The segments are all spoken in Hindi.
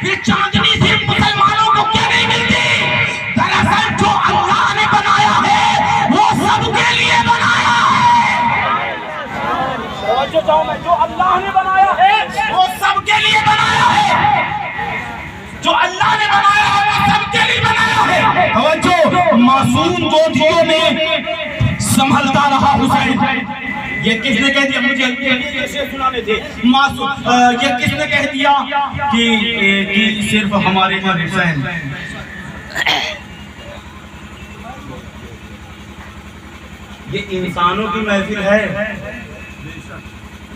ये चांदनी सिर्फ मुसलमानों को क्यों नहीं मिलती? दरअसल जो अल्लाह ने बनाया है वो सबके लिए बनाया है। जो अल्लाह ने बनाया है वो सबके लिए बनाया है। जो अल्लाह ने बनाया है वो सबके लिए बनाया है। जो मासूम गोदियों में संभलता रहा हुसैन, ये किसने कह दिया? मुझे कैसे सुनाने थे मासूम, ये किसने कह दिया कि सिर्फ हमारे हैं हुसैन? ये इंसानों की महफिल है,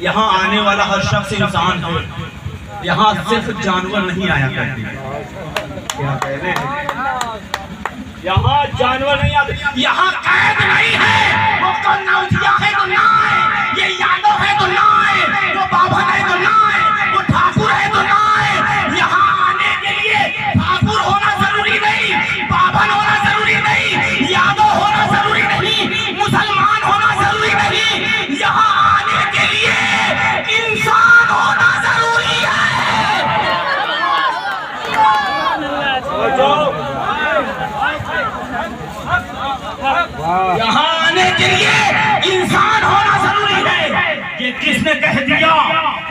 यहाँ आने वाला हर शख्स इंसान है, यहाँ सिर्फ जानवर नहीं आया करते। क्या कह रहे हैं? यहाँ जानवर नहीं आते, यहाँ कैद नहीं है। वो कन्नौजिया है तो ना आए, ये यादव है तो ना आए, वो बाभन है तो ना आए, वो ठाकुर है तो ना आए। यहाँ आने के लिए ठाकुर होना जरूरी नहीं, बाभन होना जरूरी नहीं, यादव होना जरूरी नहीं, मुसलमान होना जरूरी नहीं। यहाँ आने के लिए इंसान होना जरूरी है। यहाँ आने के लिए इंसान होना जरूरी है। ये किसने कह दिया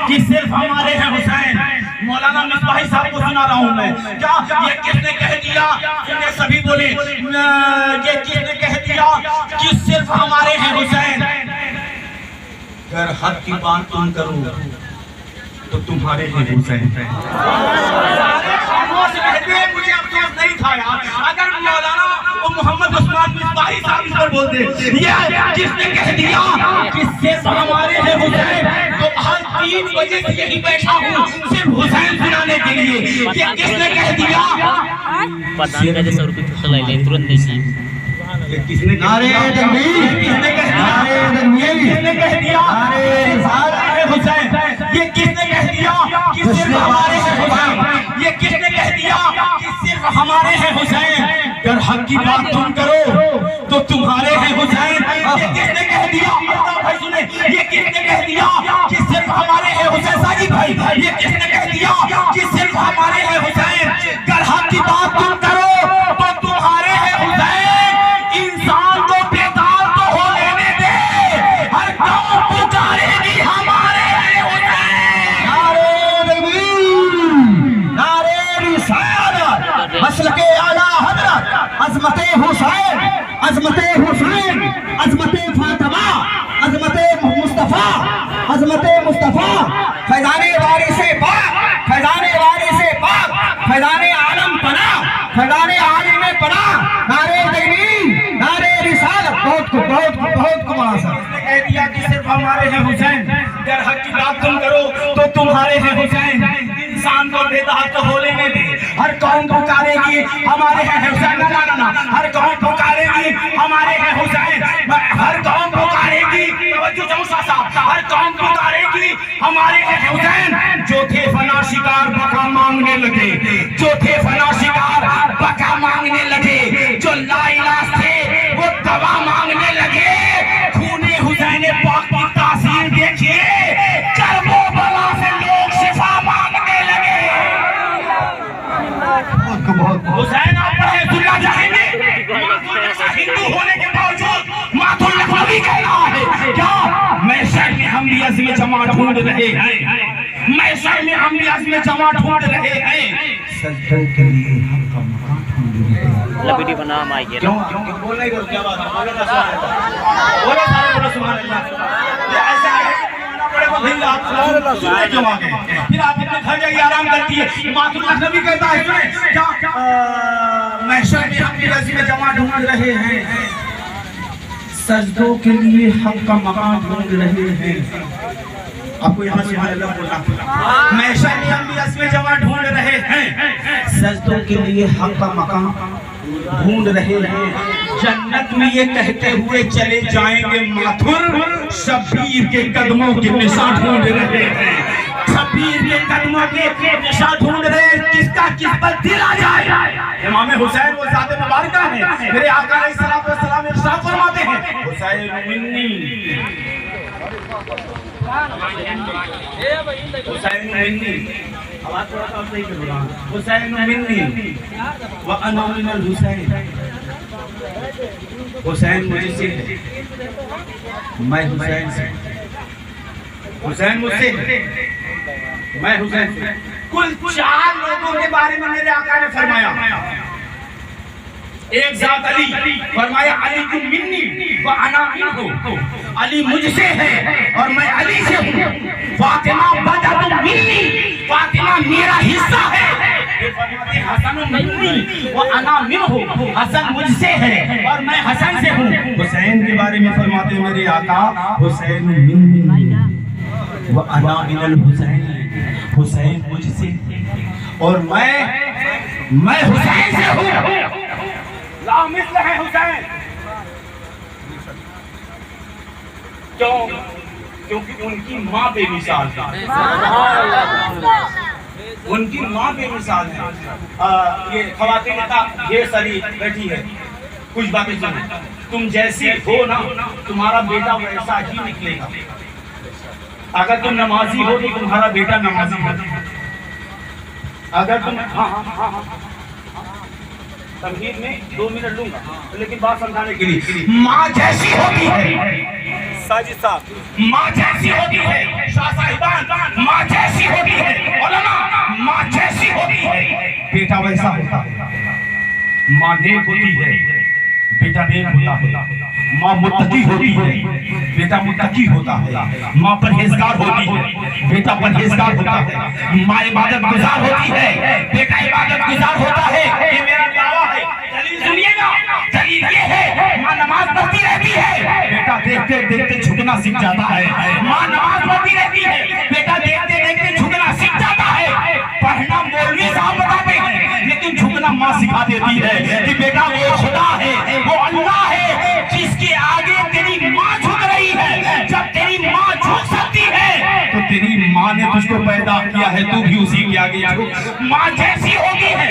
कि सिर्फ हमारे हैं हुसैन? मौलाना मिसबाही साहब को सुना रहा हूँ मैं। क्या ये किसने कह दिया? ये सभी बोले ये किसने कह दिया कि सिर्फ हमारे हैं हुसैन? अगर हक की बात तुम करो तो तुम्हारे हैं हुसैन। मुझे अफसोस नहीं था यार, अगर मौलाना मोहम्मद उस्मान मिसबाही साहब इस पर बोलते, ये जिसने कह दिया कि सिर्फ हमारे हैं हुसैन, तो हर 3 बजे से यही बैठा हूँ सिर्फ हुसैन सुनाने के लिए। ये किसने कह दिया? पता का जैसे और कुछ चला ले तुरंत नहीं। ये किसने नारे तकबीर, किसने कह दिया? किसने कह दिया हुसैन? ये किसने कह दिया कि सिर्फ हमारे हैं हुसैन? ये किसने कह दिया कि सिर्फ हमारे हैं हुसैन? अगर हक की बात तुम करो तो तुम्हारे हैं हुसैन। ये किसने कह दिया? भाई सुने, ये किसने कह दिया कि सिर्फ हमारे हैं हुसैन? साजिद भाई, ये किसने कह दिया कि सिर्फ हमारे हैं हुसैन? अगर हक की बात तुम करो तो तुम्हारे हैं हुसैन। इंसान को बेकार तो हो लेने दे, हर कौम पुकारेगी हमारे हैं हुसैन। नारे तकबीर, नारे रिसालत, मसलके आला हज़रत, अज़मते हुसैन, अज़मते हुसैन, अज़मते फातिमा, अज़मते मुस्तफा, अज़मते मुस्तफा, फैज़ाने वारिसे पाक, फैज़ाने वारिसे पाक, फैज़ाने आलम पना, फैज़ाने आलिम पना। नारे तकबीर, नारे रिसालत। बहुत कमाल कह दिया कि सिर्फ हमारे हैं हुसैन। अगर हक की बात तुम करो तो तुम्हारे हैं हुसैन। इंसान को बेदाग तो हो लेने दे, हर कौम पुकारेगी हमारे हैं हुसैन। ना, हर कौम पुकारेगी हमारे हैं हुसैन। हर कौम पुकारेगी, हर कौम पुकारेगी हमारे हैं हुसैन। जो थे फना शिकार बका मांगने लगे, जो थे फना शिकार बका मांगने लगे, जो लाइलाज थे वो दवा मांगने लगे। खूने हुसैन पाक की तासीर देखिए, कर्बो बला से लोग शिफा मांगने लगे। हुसैन आप पढ़े सुनना चाहेंगे? हिंदू होने के बावजूद माथुर लखनवी कह रहा है क्या? मैं शहर में हम भी अज़्म जमा ढूंढ रहे हैं, मैं शहर में हम भी अज़्म जमा ढूंढ रहे हैं। सजदों के लिए हक का मकान ढूंढ रहे हैं। लबीडी बना माई के क्यों बोल नहीं बोल? क्या बात है? बोलो ना, सुभान अल्लाह, बोलो सारे, बोलो सुभान अल्लाह। ये ऐसा है बड़े को भी आप सुनने क्यों आ गए? फिर आप अपने घर जाइए आराम करती है। माथुर लखनवी कहता है सुने क्या? महशर में हम भी अज़्म जमा ढूंढ रहे हैं, सजदों के लिए हक का मकान ढूंढ रहे हैं। आपको यहाँ सुभान अल्लाह बोलना। महशर में हम भी अज़्म जमा ढूंढ रहे हैं, सजदों के लिए हक का मकान ढूंढ रहे हैं। जन्नत में ये कहते हुए चले जाएंगे माथुर, शबीर के कदमों के निशान ढूंढ रहे हैं, शबीर के कदमों के निशान ढूंढ रहे हैं। किसका किस पर दिल आ जाए? इमाम हुसैन वो ज़ात मुबारका है। मेरे आका अलैहिस्सलाम इरशाद फरमाते हैं, हुसैन मिन्नी, हुसैन मिन्नी, आवाज थोड़ा सा सही करो ना। हुसैन मिन्नी व अना मिनल हुसैन, हुसैन मुझसे है, मैं हुसैन से, हुसैन मुझसे है, मैं हुसैन से। कुल 4 लोगों के बारे में मेरे आका ने फरमाया। एक जात अली, फरमाया अली तुम मिन्नी व अना मिन्हु, अली मुझसे है और मैं अली से हूँ। फातिमा बदतु मिन्नी, फातिमा मेरा हिस्सा है। ये फरमाते हसन मिन्नी व अना मिन्हु, हसन मुझसे है और मैं हसन से हूँ। हुसैन के बारे में फरमाते मेरे आका, हुसैन मिन्नी व अना मिनल हुसैन, हुसैन मुझसे और मैं हुसैन से हूँ। ला मिस्ल है हुसैन। क्यों? क्योंकि उनकी माँ बेमिसाल है, उनकी माँ बेमिसाल है। ये ख़वातीन का ढेर सारी बैठी है, कुछ बातें सुनो। तुम जैसी हो ना, तुम्हारा बेटा वैसा ही निकलेगा। अगर तुम नमाजी हो तो तुम्हारा बेटा नमाजी हो। अगर तुम तमहीद में 2 मिनट लूंगा, लेकिन बात समझाने के लिए, माँ जैसी होती है साजिद साहब, माँ जैसी होती है शाह साहिबान, माँ जैसी होती है उलमा, माँ जैसी होती है बेटा वैसा होता है। माँ नेक होती है, बेटा नेक होता है। माँ मुत्तकी होती है, बेटा मुत्तकी होता है। माँ परहेजगार होती है, बेटा परहेजगार होता है। माँ इबादत गुजार होती है, बेटा इबादत गुजार होता है। ये मेरा दावा है, दलील सुनिएगा। दलील ये है, माँ नमाज पढ़ती रहती है, बेटा देखते देखते झुकना सीख जाता है। माँ नमाज पढ़ती रहती है, बेटा देखते देखते झुकना सीख जाता है। पढ़ना मौलवी साहब बताते हैं, लेकिन झुकना माँ सिखा देती है कि बेटा वो खुदा है, वो अल्लाह है जिसके आगे तेरी माँ झुक रही है। जब तेरी माँ झुक सकती है तो तेरी माँ ने तुझको पैदा किया है, तू भी उसी के आगे झुक। माँ जैसी होती है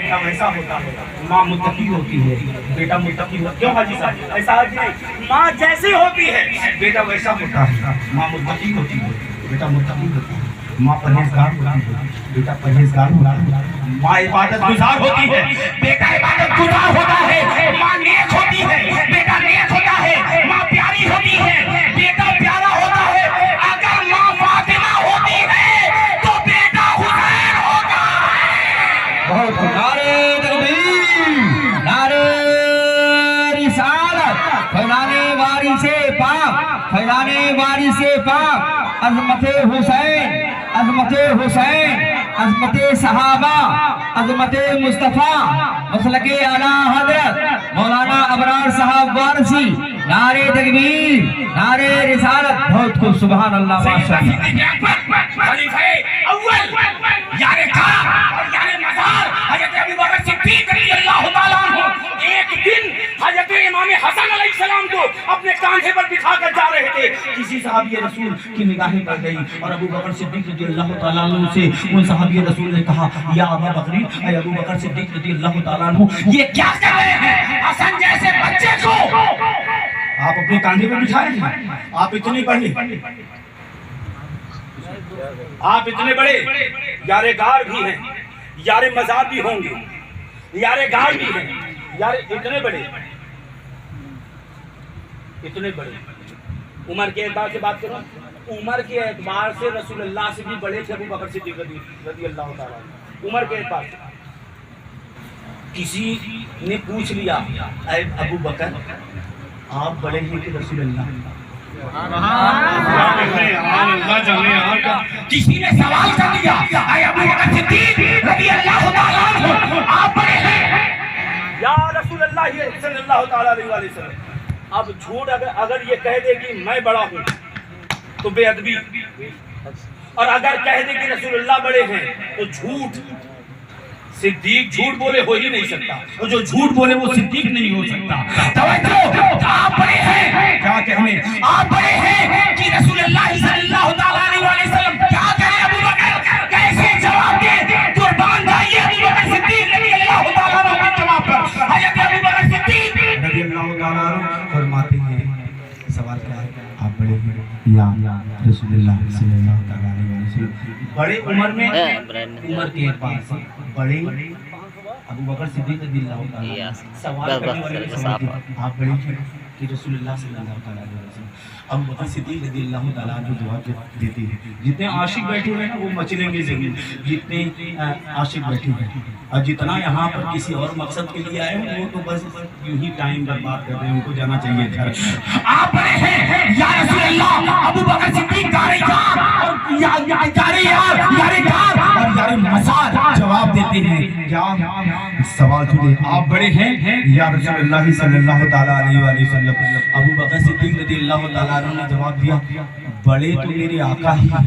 बेटा वैसा होता है। माँ मुत्तकी होती है, बेटा मुत्तकी होता है। क्यों हाजी साहब? ऐसा हाजी नहीं, माँ जैसी होती है बेटा वैसा होता है। माँ मुत्तकी होती है, बेटा मुत्तकी होता है। माँ परहेजगार होती है, बेटा परहेजगार होता है। माँ इबादत गुजार होती है, बेटा इबादत गुजार होता है। माँ नेक होती है, बेटा नेक होता है। माँ प्यारी होती है, बेटा प्यारा होता है। अगर माँ फातिमा होती है तो बेटा हुसैन होता है। बहुत नारे तकबीर, नारे रिसालत, फैलाने वारी से पाक, फैलाने वारी से पाक, अज़मत हुसैन, अज़मत हुसैन, अज़मत सहाबा, अज़मत मुस्तफ़ा, मसलके आला हज़रत मौलाना अबरार साहब वारसी। नारे तकबीर, नारे रिसालत। बहुत खूब, सुभान अल्लाह, माशाअल्लाह। खलीफे अव्वल यारे कार और यारे मज़ार हज़रत अबू बकर सिद्दीक़ रज़ियल्लाहु ताला अन्हु एक दिन हज़रत इमाम हसन अलैहिस्सलाम को अपने कांधे पर बिठा कर जा रहे थे। किसी सहाबी रसूल की निगाहें पड़ गई और अबू बकर सिद्दीक़ रज़ियल्लाहु ताला अन्हु से उन सहाबी रसूल ने कहा, या अबू बकरी, ऐ अबू बकर सिद्दीक़ रज़ियल्लाहु ताला अन्हु, ये क्या कर रहे हैं? हसन जैसे बच्चे को आप अपने कांधे पर बिठाए हैं। आप इतनी पढ़ी, आप इतने बड़े यारे गार भी हैं, यारे मज़ार भी होंगे, यारे गार भी हैं, यारे इतने बड़े, इतने बड़े। उम्र के एतबार से बात करो, उम्र के एतबार से रसूलुल्लाह से भी बड़े थे अबू बकर सिद्दीक़ रज़ियल्लाहु ताला अन्हु। उम्र के एतबार से किसी ने पूछ लिया, ऐ अबू बकर आप बड़े हैं कि रसूलुल्लाह? किसी ने सवाल कर दिया, ऐ अबू बकर सिद्दीक़ रज़ियल्लाहु ताला अन्हु आप बड़े हैं या रसूलुल्लाह सल्लल्लाहु ताला अलैहि वसल्लम? अब झूठ अगर ये कह दे कि मैं बड़ा हूँ तो बेअदबी, और अगर कह दे कि रसूलुल्लाह बड़े हैं तो झूठ। सिद्दीक झूठ बोले हो ही नहीं सकता, और जो झूठ बोले वो सिद्दीक नहीं हो सकता। तवज्जो, आप बड़े हैं, क्या कहने, आप बड़े हैं कि रसूलुल्लाह सल्लल्लाहु अलैहि वसल्लम? क्या करें अबू बकर, कैसे जवाब दे? कुर्बान जाइए अबू बकर सिद्दीक रज़ियल्लाहु ताला अन्हु के जवाब पर। हज़रत अबू बकर सिद्दीक रज़ियल्लाहु ताला अन्हु फरमाते हैं, सवाल क्या है? आप बड़े हैं या रसूलुल्लाह सल्लल्लाहु अलैहि वसल्लम बड़े उम्र में उम्र के एतबार से बड़े अबू बकर सिद्दीक रज़ियल्लाहु ताला सवाल करने वाले आप बड़े थे कि रसूलुल्लाह सल्लल्लाहु अलैहि वसल्लम अबू बकर सिद्दीक रज़ियल्लाहु ताला जो जवाब देते हैं, जितने आशिक बैठे हुए हैं ना वो मचलेंगे जरूर, जितने आशिक बैठे हुए हैं और जितना यहाँ पर किसी और मकसद के लिए आए हैं वो तो बस यूं ही टाइम बर्बाद कर रहे हैं, उनको जाना चाहिए घर। आप बड़े हैं या रसूलल्लाह, अबू बकर सिद्दीक यारे यार और यारे यार और यारे मसाल जवाब देते हैं। क्या सवाल सुने, आप बड़े हैं या रसूलुल्लाह सल्लल्लाहु ताला अलैहि वसल्लम। अबू बकर सिद्दीक रज़ियल्लाहु ताला अन्हु ने जवाब दिया, बड़े तो मेरे आका ही हैं,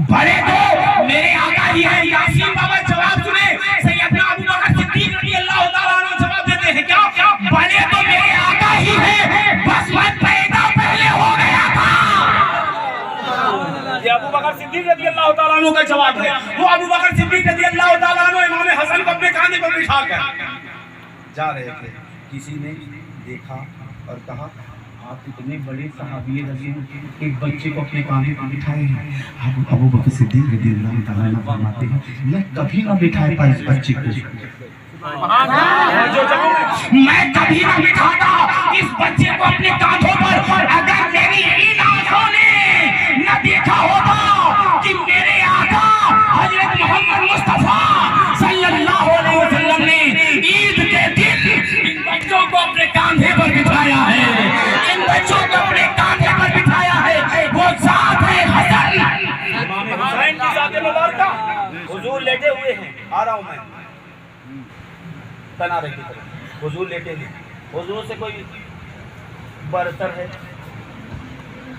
बड़े तो मेरे आका ही हैं। यासीन बाबा जवाब सुने, सैयदना अबू बकर सिद्दीक रज़ियल्लाहु ताला अन्हु जवाब देते हैं, क्या बड़े तो मेरे आका ही हैं, बस मैं पैदा पहले हो गया था। ये अबू बकर सिद्दीक रज़ियल्लाहु ताला अन्हु का जवाब है। वो अबू बकर सिद्दीक रज़ियल्लाहु ताला अन्हु इमाम हसन को अपने कांधे पर बिठाकर जा रहे थे, किसी ने देखा और कहा, आप इतने बड़े सहाबी रसूल एक बच्चे को अपने कांधे पर बिठाए हैं। अबू बकर सिद्दीक रज़ियल्लाहु ताला अन्हु फरमाते हैं, मैं कभी ना बिठाए पाई इस बच्चे को, मैं कभी ना बिठाता इस बच्चे को अपने कांधों पर अगर मेरी इन आंखों ने न देखा होता कि मेरे आका हजरत मोहम्मद मुस्तफा सल्लल्लाहु अलैहि वसल्लम ने ईद के दिन इन बच्चों को अपने कांधे पर बिठाया है, इन बच्चों को अपने कांधे पर बिठाया है, वो जात है हसन इमाम हुसैन की जात मुबारका। हुजूर लेटे हुए हैं, आ रहा हूं मैं तनारे की तरफ, हुजूर लेटे हैं, हुजूर से कोई बरतर है,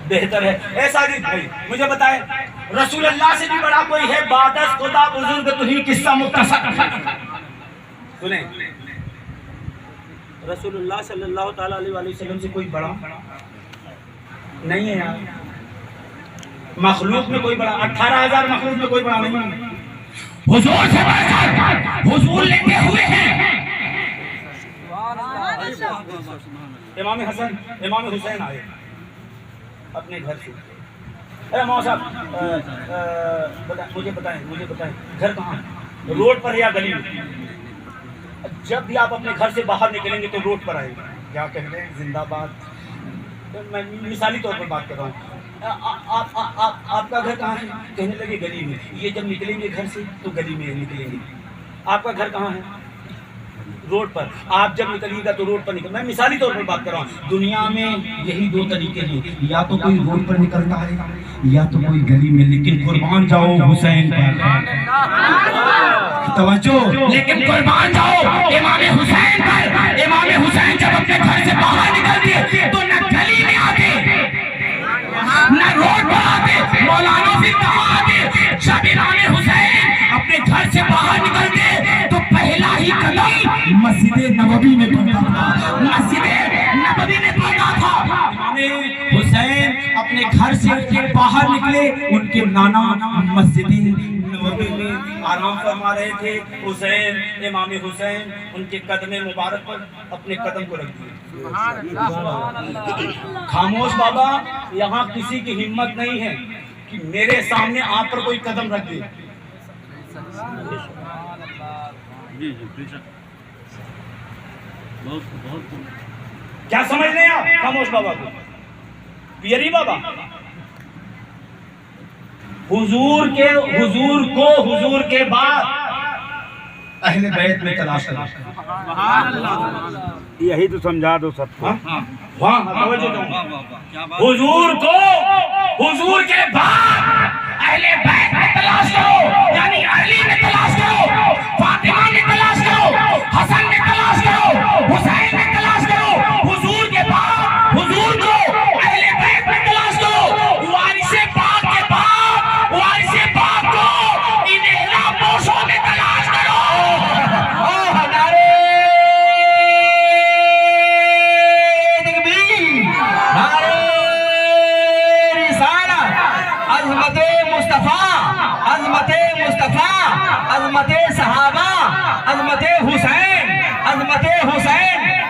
बेहतर है? ऐसा नहीं भाई, मुझे बताए रसूलुल्लाह से भी बड़ा कोई है? बादस खुदा बुजुर्ग तुही किस्सा मुख्तसर सुने, रसूलुल्लाह सल्लल्लाहु ताला अलैहि वसल्लम से कोई बड़ा नहीं है यार, मखलूक में कोई बड़ा, 18,000 मखलूक में कोई बड़ा नहीं है। हुजूर से बढ़कर हुजूर लेटे हुए हैं। इमाम हसन इमाम हुसैन आए अपने घर से, अरे मौसा मुझे बताएं घर कहाँ है, रोड पर या गली में? जब भी आप अपने घर से बाहर निकलेंगे तो रोड पर आएंगे, क्या कह रहे हैं, जिंदाबाद, तो मैं मिसाली तौर पर बात कर रहा हूँ। आपका घर कहाँ है? कहने लगे गली में। ये जब निकलेंगे घर से तो गली में निकलेंगे। आपका घर कहाँ है? रोड पर। आप जब निकलिएगा तो रोड पर निकल, मैं मिसाली तौर पर बात कर रहा हूँ। दुनिया में यही दो तरीके हैं, या तो कोई रोड पर निकलता है या तो कोई गली में, लेकिन कुर्बान जाओ हुसैन पर, तवज्जो, लेकिन कुर्बान जाओ इमाम हुसैन पर। इमाम हुसैन जब अपने घर से बाहर निकलते तो न गली में आते न रोड पर आते, मौलाना से कहा आते। जब इमाम हुसैन अपने घर से बाहर निकलते तो पहला ही कदम मस्जिद नबवी में पड़ता था, मस्जिद नबवी में पड़ता था। इमाम हुसैन अपने घर से बाहर निकले, उनके नाना मस्जिद नबवी में आराम फरमा रहे थे। हुसैन इमाम हुसैन उनके कदम मुबारक पर अपने कदम को रख दिए। खामोश बाबा, यहाँ किसी की हिम्मत नहीं है कि मेरे सामने आप पर कोई कदम रख दे। क्या समझ रहे हैं आप खामोश बाबा को? पियरी बाबा हुजूर के बाद अहले बैत में तलाश करो। यही तो समझा दो सबको। हुजूर के बाद अहले बैत में तलाश करो, यानी अली में तलाश करो, फातिमा में तलाश करो, हसन में तलाश करो, हुसैन में तलाश करो। हुजूर के बाद हुजूर को अहले बैत में तलाश करो। वारिसे पाक के बाद वारिसे पाक को इन इहरामोशों में तलाश करो। अज़मते सहाबा, अज़मते हुसैन,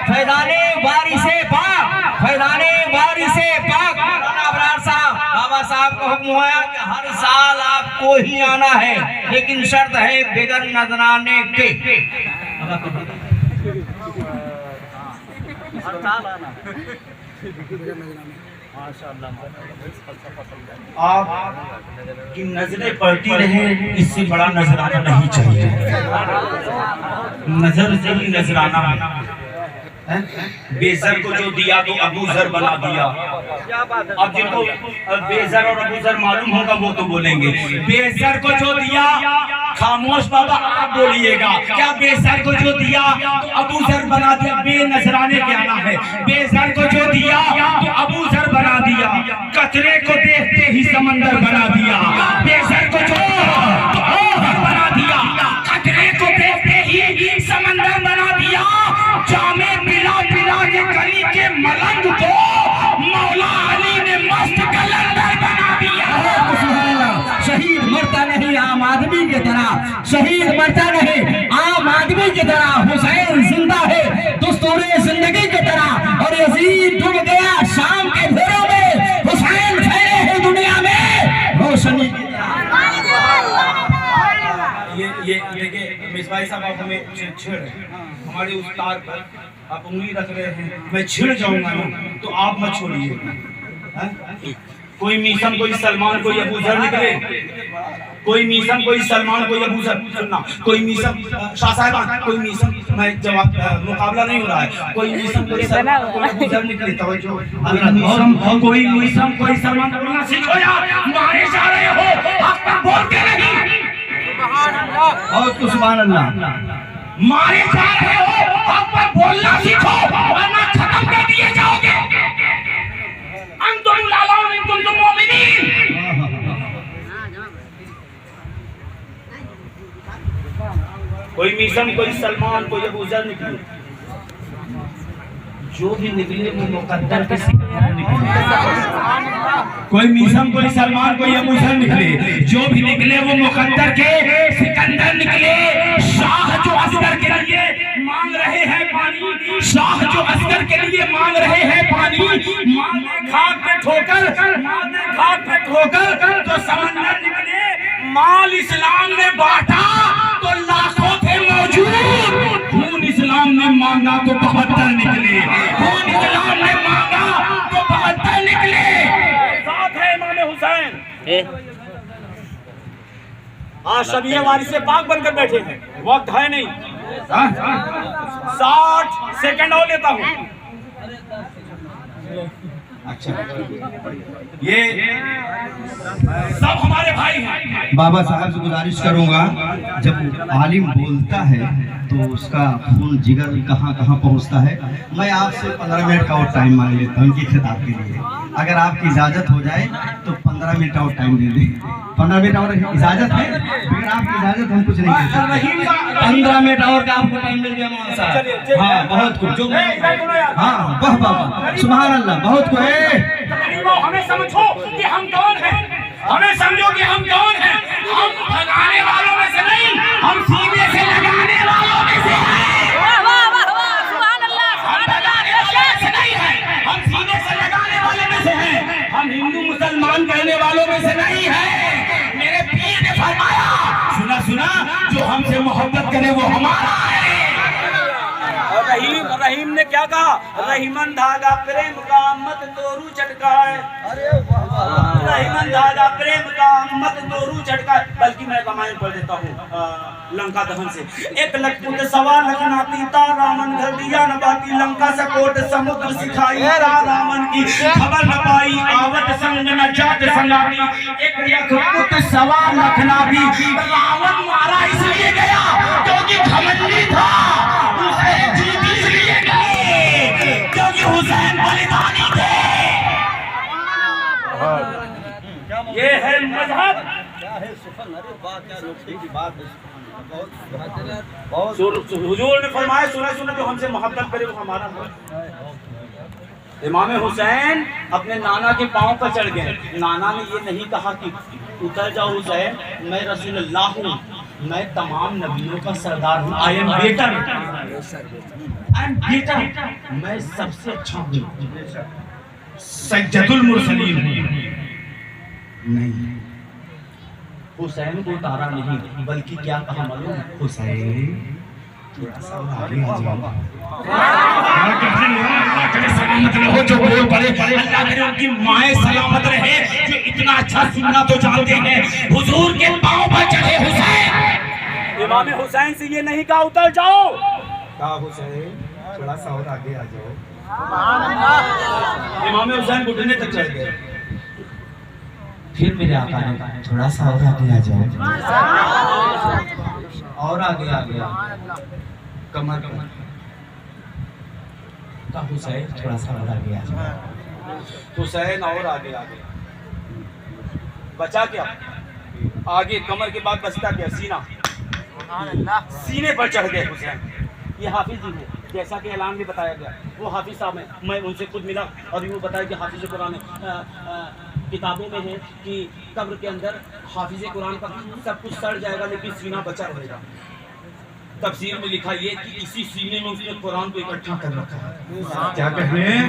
फैज़ाने वारिसे पाक, फैज़ाने वारिसे पाक। हर साल आपको ही आना है, लेकिन शर्त है बगैर नजराने के। आपकी नजरें पड़ती रहे, इससे बड़ा नजराना नहीं चाहिए। नजर से ही नजराना बेजर को जो दिया तो अबू जर बना दिया। अब जिनको बेजर और अबू जर मालूम होगा वो तो बोलेंगे। बेजर को जो दिया, खामोश बाबा आप बोलिएगा, क्या बेजर को जो दिया तो अबू जर बना दिया? बेनजराने क्या नाम है? बेजर को जो दिया तो अबू जर बना दिया, कचरे को देखते ही समंदर बना दिया। बेजर को जो तो अबू जर बना दिया, कचरे को देखते ही समंदर बना दिया। जामे पिला पिला के गली के मलंग को मौला अली ने मस्त कलंदर बना दिया। शहीद मरता नहीं आम आदमी की तरह, शहीद मरता नहीं आम आदमी की तरह। हुसैन जिंदा है दुस्तूरे जिंदगी की तरह, और यजीद डूब गया शाम के अंधेरों में, हुसैन फैले हैं दुनिया में रोशनी की तरह। ये देखिए मिसबाई साहब, आप हमें छेड़ हमारे उस्ताद पर आप उंगली रख रहे हैं, मैं छिड़ जाऊंगा ना तो आप मत छोड़िए। कोई मीसम कोई सलमान कोई अबू जर निकले, कोई मीसम कोई सलमान कोई अबू जर, सुनना कोई मीसम शाह साहब कोई मीसम, मैं जवाब मुकाबला नहीं हो रहा है, कोई मीसम कोई सलमान कोई अबू जर निकले, तवज्जो। कोई मीसम कोई सलमान बोलना सीखो यार, मारे जा रहे हो आप पर बोलते नहीं। और तो सुभान अल्लाह, मारे जा रहे हो आप पर बोलना सीखो, वरना खत्म कर दिए जाओगे। अंतुम लालाउन इन कुंतुम मोमिनीन। कोई मीसम कोई सलमान कोई अबू जर निकले, जो भी निकले वो मुकद्दर के सिकंदर निकले। कोई मीसम कोई सलमान कोई अबू जर निकले, जो भी निकले वो मुकद्दर के सिकंदर निकले। शाह जो अस्कर के लिए मांग रहे हैं पानी, शाह जो अस्कर के लिए मांग रहे हैं पानी, मांगे खाक पे ठोकर, मांगे खाक पे ठोकर तो समंदर निकले। माल इस्लाम ने बांटा तो लाखों थे मौजूद, खून इस्लाम ने मांगा तो 72 निकले, खून इस्लाम ने मांगा तो 72 निकले। साथ है इमाम हुसैन, आज शबीह वारिसे पाक बनकर बैठे हैं, वक्त है नहीं। 60 सेकंड और लेता हूँ। अच्छा, ये सब हमारे भाई हैं। बाबा साहब से गुजारिश करूंगा, जब आलिम बोलता है तो उसका खून जिगर कहाँ कहाँ पहुंचता है। मैं आपसे 15 मिनट का और टाइम मांग लेता हूँ उनकी खिताब के लिए, अगर आपकी इजाजत हो जाए तो 15 मिनट और टाइम दे दें। 15 मिनट और इजाजत है, फिर आपकी इजाजत हम कुछ नहीं कर सकते। 15 मिनट और का आपको टाइम मिल गया मौलाना साहब। हाँ बहुत कुछ जो, हाँ वाह वाह सुभान अल्लाह, बहुत कुछ है। हमें समझो कि हम कौन हैं, हमें समझो कि हम कौन हैं। हम भगाने वालों में से नहीं, हम सीने से लगाने वालों में से हैं। हम सीने से लगाने वाले में से हैं, हम हिंदू मुसलमान कहने वालों में से नहीं है। मेरे पीर ने फरमाया, सुना सुना, जो हमसे मोहब्बत करे वो हमारा है। रहीम ने क्या कहा? रहीमन धागा प्रेम का मत तोरू चटकाए, रहीमन धागा प्रेम का मत तोरू चटकाए। बल्कि मैं रामायण पढ़ देता हूँ लंका दहन से। 1 लाख पुत 1.25 लाख नातीता, रावण घर दिया न बाती, लंका सकोट समुद्र सिखाई, रावण की खबर न पाई, आवत संग न जात संगाती। 1 लाख पुत 1.25 लाख नाती, रावण मारा इसलिए गया क्योंकि घमंडी था, क्योंकि हुसैन बलिदानी थे। ये है मजहब। हुजूर ने फरमाया, सुना सुना, जो हमसे मोहब्बत करे वो हमारा है। इमाम हुसैन अपने नाना के पांव पर चढ़ गए। नाना ने ये नहीं कहा कि उतर जाओ हुसैन, मैं रसूलुल्लाह हूँ, मैं तमाम नबियों का सरदार हूँ, आई एम बेटर, मैं सबसे अच्छा हूँ, सज्जदुल मुरसलीन हूँ। नहीं, हुसैन को उतारा नहीं, बल्कि क्या कहा मालूम? हुसैन आगे आ जाओ। सलामत रहो जो बोल पड़े, अल्लाह करे उनकी माएँ सलामत रहे जो इतना अच्छा सुनना तो जानते हैं। हुजूर के पांव पर चढ़े हुसैन, इमाम हुसैन से ये नहीं कहा उतर जाओ, कहा हुसैन थोड़ा सा और आगे आ जाओ। इमाम हुसैन घुटने तक चढ़ गए। फिर मेरे आका ने कहा थोड़ा सा और आगे आ जाओ, और आगे आ गया कमर कमर का हुसैन थोड़ा सा और आगे आ जाओ। हुसैन और आगे आ गया, बचा क्या? आगे कमर के बाद बचता क्या? सीना, सीने पर चढ़ गए हुसैन। ये हाफिज जी है, जैसा कि ऐलान में बताया गया, वो हाफिज साहब हैं। मैं उनसे खुद मिला और यूँ बताया कि हाफिज कुरान किताबों में है कि कब्र के अंदर हाफिज कुरान का सब कुछ सड़ जाएगा लेकिन सीना बचा रहेगा। तफसीर में लिखा ये कि इसी सीने में उसने कुरान को इकट्ठा कर रखा है। क्या कह रहे हैं?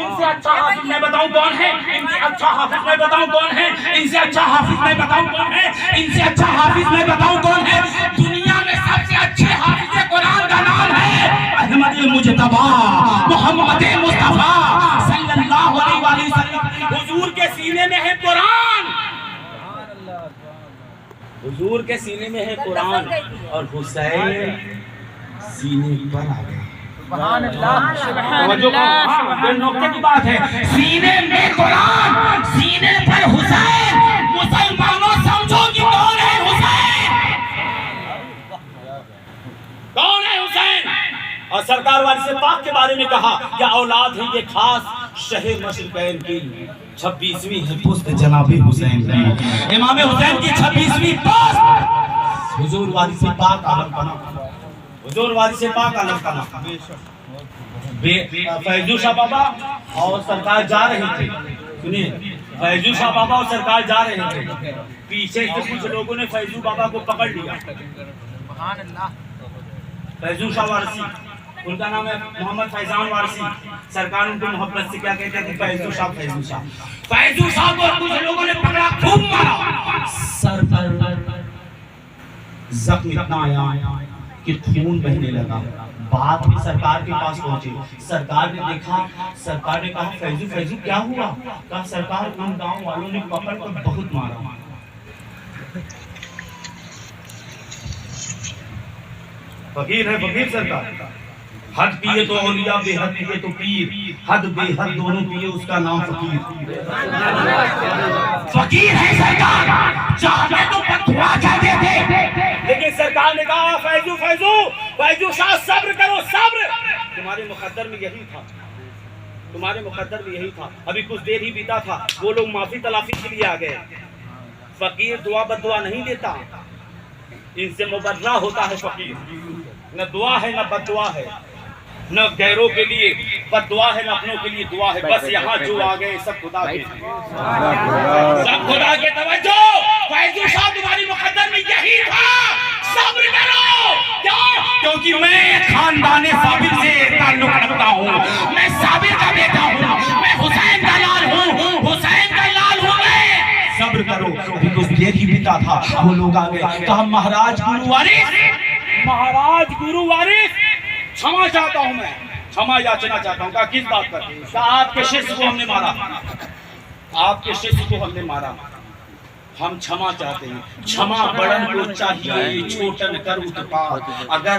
इनसे अच्छा हाफिज मैं बताऊं कौन है? इनसे अच्छा हाफिज मैं बताऊं कौन है? इनसे अच्छा हाफिज मैं बताऊं कौन है? इनसे अच्छा हाफिज मैं बताऊं कौन है? दुनिया में सबसे अच्छे हाफिज कुरान का नाम है अहमद मुजतबा मोहम्मद मुस्तफा सल्लल्लाहु अलैहि वसल्लम। हुजूर के सीने में है कुरान, हुजूर के सीने में है कुरान और हुसैन सीने पर आ गए। नुक्ते की बात है, सीने में कुरान, सीने पर हुसैन। मुसलमानों समझो कि कौन है हुसैन, कौन है हुसैन। और सरकार वाली से पाक के बारे में कहा क्या औलाद है ये खास शहर मशरिकैन की 26वीं है पुस्त जनाबे हुसैन की। इमाम हुसैन की 26वीं पुस्त हुजूर वाली से पाक आलम का नाम, हुजूर वाली से पाक आलम का नाम। फैजू शाह बाबा और सरकार जा रहे थे, सुनिए, फैजू शाह बाबा और सरकार जा रहे थे, पीछे से कुछ लोगों ने फैजू बाबा को पकड़ लिया। फैजू शाह वारसी, उनका नाम है मोहम्मद फैजान वारसी। सरकार उनको मोहब्बत से क्या कहते हैं कि फैजू शाह, फैजू शाह। फैजू शाह को कुछ लोगों ने पकड़ा, खूब मारा, सर पर जख्म इतना आया कि खून बहने लगा। बात भी सरकार के पास पहुंची, सरकार ने देखा, सरकार ने कहा फैजू फैजू क्या हुआ? कहा सरकार उन गांव वालों ने पकड़ कर बहुत मारा। फकीर है फकीर सरकार, हद पिए तो औलिया, बेहद पिए तो पीर, हद बेहद दोनों पिए उसका नाम फकीर। फकीर है सरकार, चाहते तो बददुआ कहते थे, लेकिन सरकार ने कहा फैजू फैजू फैजू शाह सब्र करो, सब्र। तुम्हारे मुकद्दर में यही था, तुम्हारे मुकद्दर में यही था। अभी कुछ देर ही बीता था, वो लोग माफी तलाफी के लिए आ गए। फकीर दुआ बददुआ नहीं देता, इनसे मुबर्रा होता है फकीर। न दुआ है न बददुआ है, न गैरों के लिए बददुआ है न अपनों के लिए दुआ है। बस यहाँ जो आ गए सब खुदा के, सब खुदा के। तवज्जो, फैजू शाह तुम्हारी मुकद्दर में यही था, सब्र करो। क्यों? क्योंकि मैं खानदान साबिर से ताल्लुक रखता हूँ, मैं साबिर का बेटा हूँ, मैं हुसैन का लाल हूँ, हुसैन का लाल हूँ मैं। सब्र करो। कुछ देर ही बीता था, वो लोग आ गए, कहा महाराज गुरु वारिस, महाराज गुरु वारिस, क्षमा चाहता हूं मैं, क्षमा याचना चाहता हूं। कहा किस बात पर? कहा आपके शिष्य को हमने मारा, आपके शिष्य को हमने मारा, हम क्षमा चाहते हैं। क्षमा बड़न को चाहिए, छोटन कर उत्पात। अगर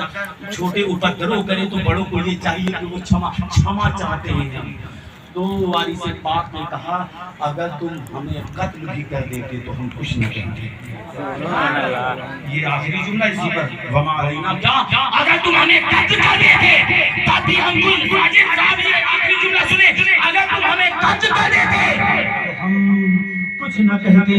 छोटे उपद्रव करे तो बड़ों को ये चाहिए कि वो क्षमा चाहते हैं। तो वारिस पाक ने कहा अगर तुम हमें कत्ल भी कर देते तो हम कुछ नहीं कहते। ये आखिरी जुमला इसी पर वमा अलैना, क्या अगर तुम हमें कत्ल कर देते तब भी हम वाजिब साहब, ये आखिरी जुमला सुने, अगर तुम हमें कत्ल कर देते हम कुछ न कहते।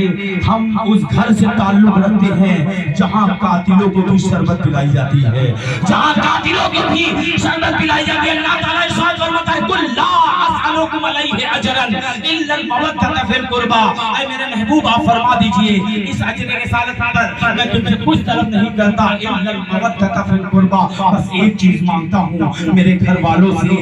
हम उस घर से ताल्लुक रखते हैं जहाँ कातिलों को भी शरबत पिलाई जाती है, जहाँ कातिलों को भी शरबत पिलाई जाती है। अल्लाह ताला इरशाद फरमाता है कुल ला असअलुकुम अलैहि अजरन इल्ला अल-मवद्दत फिल कुर्बा। ऐ मेरे महबूब आप फरमा दीजिए इस अजर रिसालत पर मैं तुमसे कुछ तलब नहीं करता, इल्ला अल-मवद्दत फिल कुर्बा। बस एक चीज मांगता हूँ, मेरे घर वालों से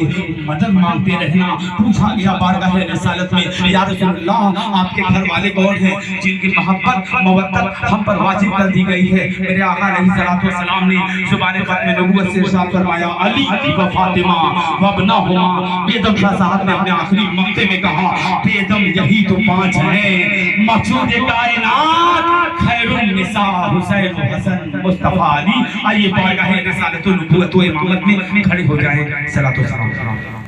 मदद मांगते रहना। पूछा गया बारगाह रिसालत में या रसूलल्लाह आपके घर वाले वाले कौन हैं जिनकी मोहब्बत मवद्दत हम पर वाजिब कर दी गई है। मेरे आका अलैहिस्सलाम ने ज़ुबान ख़त्म नबुव्वत से इरशाद फरमाया अली व फातिमा व इब्नहुमा। बेदम शाह साहब ने अपने आखिरी मक्ते में कहा बेदम यही तो पांच हैं मकसूद कायनात खैरुन निसा हुसैन हसन मुस्तफा अली। आइए बारगाह रिसालत व नबुव्वत व इमामत में खड़े हो जाएं। सलातो सलाम।